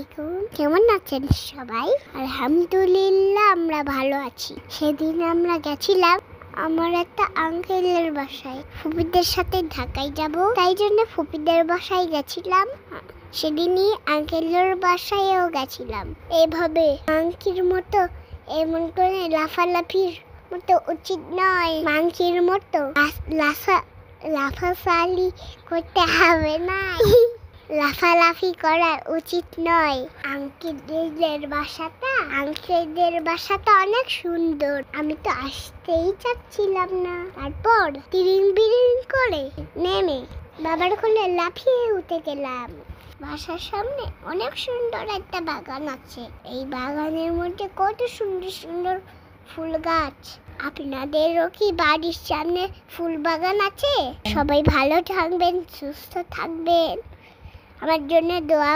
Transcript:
আলাইকুম। কেমন আছেন সবাই? আলহামদুলিল্লাহ আমরা ভালো আছি। সেদিন আমরা গেছিলাম আমার একটা আঙ্কেলের বাসায়। ফুপিদের সাথে ঢাকায় যাব, তাই জন্য ফুপিদের বাসায় গেছিলাম। সেদিনই আঙ্কেলের বাসায়ও গেছিলাম। এভাবে মাংকির মতো এমন করে লাফালাফির মতো উচিত নয়। মাংকির মতো লাফালাফি করতে হবে না। লাফালাফি করা উচিত নয়। আঙ্কেলদের বাসাটা অনেক সুন্দর। আমি তো আসতেই চাচ্ছিলাম না। তারপর তিরিং বিরিং করে নেমে বাবার কোলে লাফিয়ে উঠে গেলাম। বাসার সামনে অনেক সুন্দর একটা বাগান আছে। এই বাগানের মধ্যে কত সুন্দর সুন্দর ফুল গাছ। আপনাদেরও কি বাড়ির সামনে ফুল বাগান আছে? সবাই ভালো থাকবেন, সুস্থ থাকবেন, আমার জন্য দোয়া